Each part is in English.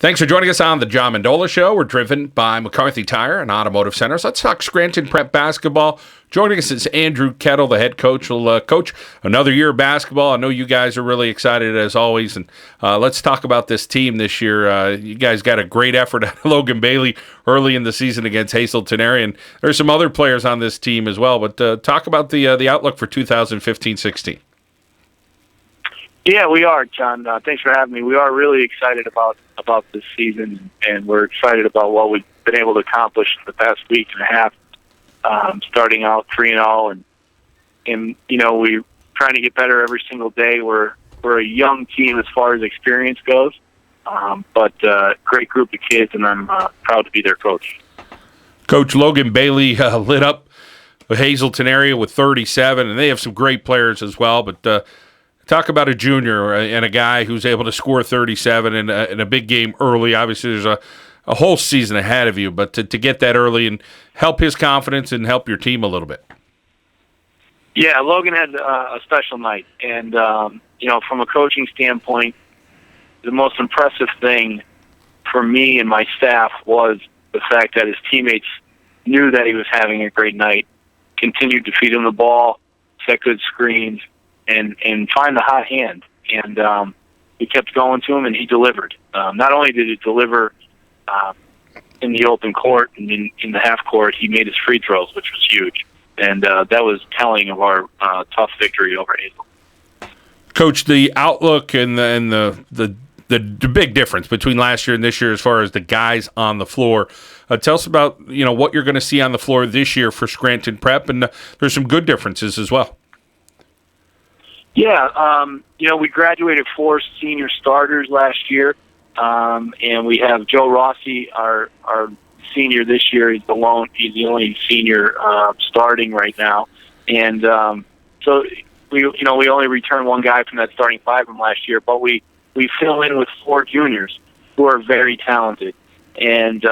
Thanks for joining us on the John Mendola Show. We're driven by McCarthy Tire and Automotive Centers. Let's talk Scranton Prep basketball. Joining us is Andrew Kettle, the head coach. Will coach another year of basketball. I know you guys are really excited as always. And let's talk about this team this year. You guys got a great effort at Logan Bailey early in the season against Hazleton Area. And there's some other players on this team as well. But talk about the outlook for 2015-16. Yeah, we are, John. Thanks for having me. We are really excited about this season, and we're excited about what we've been able to accomplish in the past week and a half, starting out 3-0, and you know, we're trying to get better every single day. We're a young team as far as experience goes, but great group of kids, and I'm proud to be their coach. Coach Logan Bailey lit up the Hazleton Area with 37, and they have some great players as well, but talk about a junior and a guy who's able to score 37 in a big game early. Obviously, there's a whole season ahead of you, but to get that early and help his confidence and help your team a little bit. Yeah, Logan had a special night, and you know, from a coaching standpoint, the most impressive thing for me and my staff was the fact that his teammates knew that he was having a great night, continued to feed him the ball, set good screens, and find the hot hand. And we kept going to him, and he delivered. Not only did he deliver in the open court and in the half court, he made his free throws, which was huge. And that was telling of our tough victory over Hazel. Coach, the outlook and the big difference between last year and this year as far as the guys on the floor. Tell us about what you're going to see on the floor this year for Scranton Prep, and there's some good differences as well. Yeah, we graduated 4 senior starters last year, and we have Joe Rossi, our senior this year. He's the only senior starting right now, and so we only returned one guy from that starting 5 from last year, but we fill in with 4 juniors who are very talented, and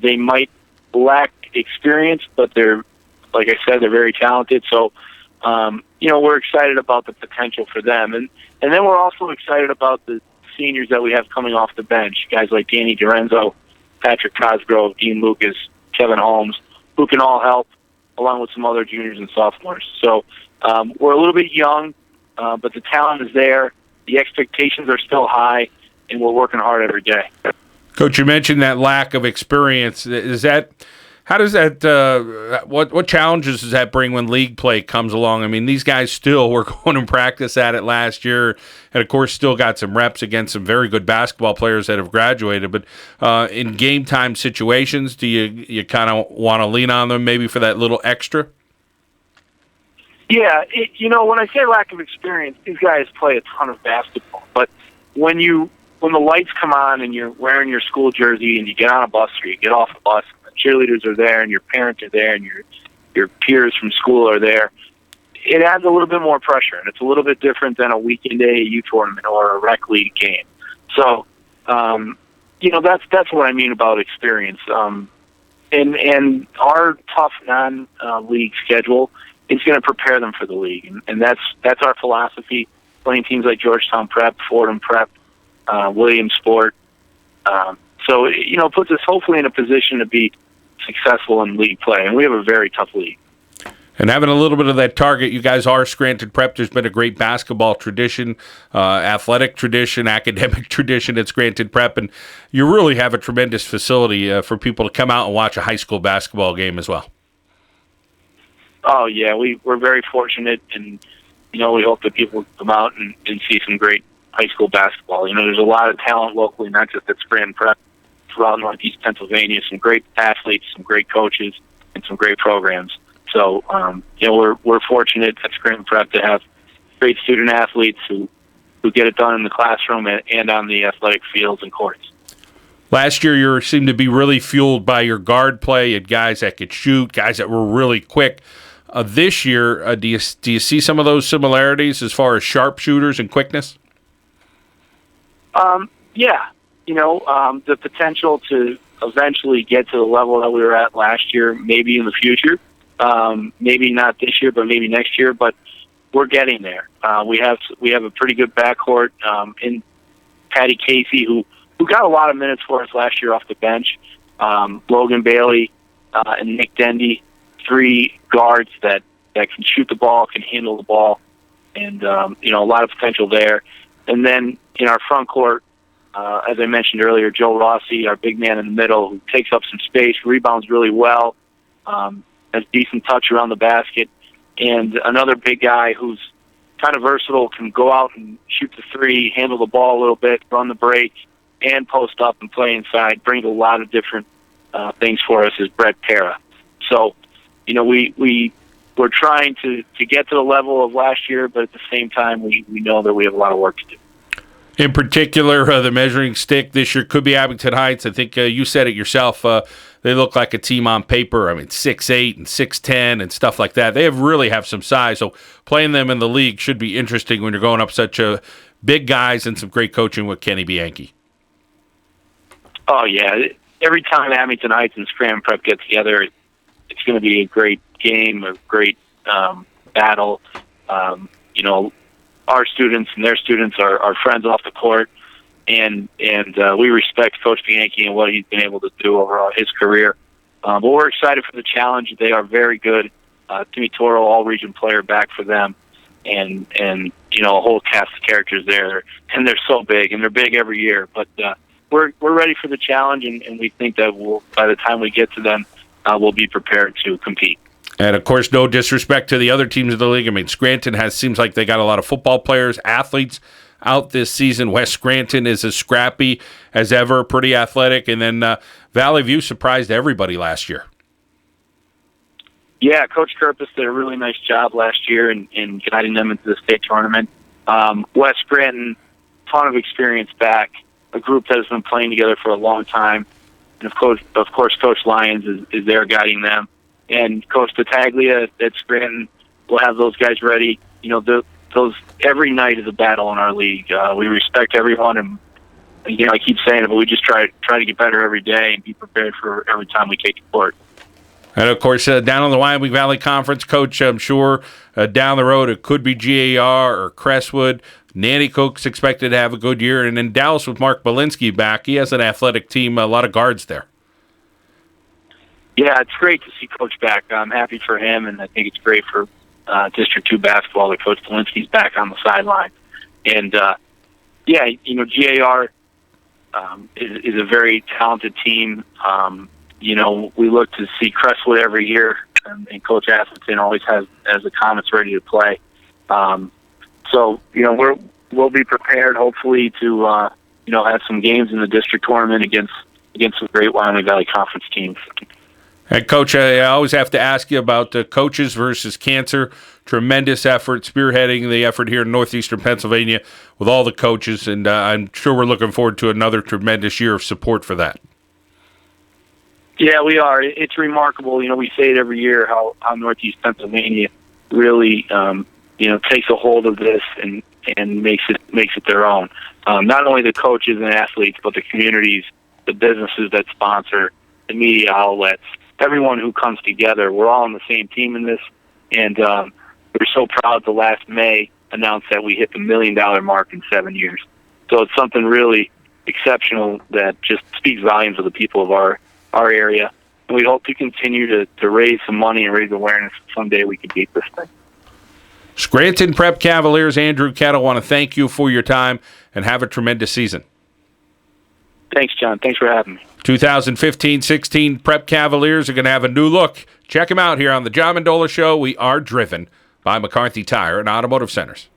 they might lack experience, but they're, like I said, they're very talented. So. We're excited about the potential for them. And then we're also excited about the seniors that we have coming off the bench, guys like Danny Dorenzo, Patrick Cosgrove, Dean Lucas, Kevin Holmes, who can all help, along with some other juniors and sophomores. So we're a little bit young, but the talent is there. The expectations are still high, and we're working hard every day. Coach, you mentioned that lack of experience. How does that? What challenges does that bring when league play comes along? I mean, these guys still were going and practice at it last year, and of course, still got some reps against some very good basketball players that have graduated. But in game time situations, do you kind of want to lean on them maybe for that little extra? Yeah, when I say lack of experience, these guys play a ton of basketball. But when the lights come on and you're wearing your school jersey and you get on a bus or you get off a bus, cheerleaders are there and your parents are there and your peers from school are there, it adds a little bit more pressure, and it's a little bit different than a weekend AAU tournament or a rec league game. So that's what I mean about experience. And our tough non-league schedule is going to prepare them for the league, and that's our philosophy, playing teams like Georgetown Prep, Fordham Prep, Williamsport. So it puts us hopefully in a position to be successful in league play, and we have a very tough league. And having a little bit of that target, you guys are Scranton Prep. There's been a great basketball tradition, athletic tradition, academic tradition at Scranton Prep, and you really have a tremendous facility for people to come out and watch a high school basketball game as well. Oh, yeah, we're very fortunate, and, we hope that people come out and see some great high school basketball. There's a lot of talent locally, not just at Scranton Prep, throughout Northeast Pennsylvania, some great athletes, some great coaches, and some great programs. So, we're fortunate at Scranton Prep to have great student athletes who get it done in the classroom and on the athletic fields and courts. Last year, you seemed to be really fueled by your guard play. You had guys that could shoot, guys that were really quick. This year, do you see some of those similarities as far as sharpshooters and quickness? Yeah. The potential to eventually get to the level that we were at last year, maybe in the future. Maybe not this year, but maybe next year. But we're getting there. We have a pretty good backcourt in Paddy Casey, who got a lot of minutes for us last year off the bench. Logan Bailey and Nick Dendy, 3 guards that can shoot the ball, can handle the ball, and a lot of potential there. And then in our front court, as I mentioned earlier, Joe Rossi, our big man in the middle, who takes up some space, rebounds really well, has decent touch around the basket, and another big guy who's kind of versatile, can go out and shoot the 3, handle the ball a little bit, run the break, and post up and play inside, brings a lot of different things for us, is Brett Pera. So, we're trying to get to the level of last year, but at the same time, we know that we have a lot of work to do. In particular, the measuring stick this year could be Abington Heights. I think you said it yourself. They look like a team on paper. I mean, 6'8" and 6'10" and stuff like that. They really have some size. So playing them in the league should be interesting when you're going up such big guys and some great coaching with Kenny Bianchi. Oh, yeah. Every time Abington Heights and Scranton Prep get together, it's going to be a great game, a great battle. Our students and their students are friends off the court, and we respect Coach Bianchi and what he's been able to do over his career. But we're excited for the challenge. They are very good. Timmy Toro, all-region player, back for them, and a whole cast of characters there. And they're so big, and they're big every year. But we're ready for the challenge, and we think that by the time we get to them, we'll be prepared to compete. And, of course, no disrespect to the other teams of the league. I mean, Scranton seems like they got a lot of football players, athletes out this season. West Scranton is as scrappy as ever, pretty athletic. And then Valley View surprised everybody last year. Yeah, Coach Kirpus did a really nice job last year in guiding them into the state tournament. West Scranton, ton of experience back, a group that has been playing together for a long time. And, of course, Coach Lyons is there guiding them. And Coach Battaglia at Scranton will have those guys ready. Those every night is a battle in our league. We respect everyone, and I keep saying it, but we just try to get better every day and be prepared for every time we take the court. And, of course, down on the Wyoming Valley Conference, Coach, I'm sure down the road it could be GAR or Crestwood. Nanticoke's expected to have a good year. And in Dallas with Mark Belinsky back, he has an athletic team, a lot of guards there. Yeah, it's great to see Coach back. I'm happy for him, and I think it's great for District 2 basketball that Coach Belinsky's back on the sideline. And, GAR is a very talented team. We look to see Crestwood every year, and Coach Hazleton always has the Comets ready to play. So we'll be prepared, hopefully, to have some games in the district tournament against some great Wyoming Valley Conference teams. And, Coach, I always have to ask you about coaches versus cancer. Tremendous effort, spearheading the effort here in northeastern Pennsylvania with all the coaches, and I'm sure we're looking forward to another tremendous year of support for that. Yeah, we are. It's remarkable. We say it every year how northeast Pennsylvania really takes a hold of this and makes it their own. Not only the coaches and athletes, but the communities, the businesses that sponsor, the media outlets, everyone who comes together. We're all on the same team in this, and we're so proud to last May announce that we hit the $1 million mark in 7 years. So it's something really exceptional that just speaks volumes of the people of our area. And we hope to continue to raise some money and raise awareness. Someday we can beat this thing. Scranton Prep Cavaliers, Andrew Kettle, want to thank you for your time and have a tremendous season. Thanks, John. Thanks for having me. 2015-16 Prep Cavaliers are going to have a new look. Check them out here on the John Mendola Show. We are driven by McCarthy Tire and Automotive Centers.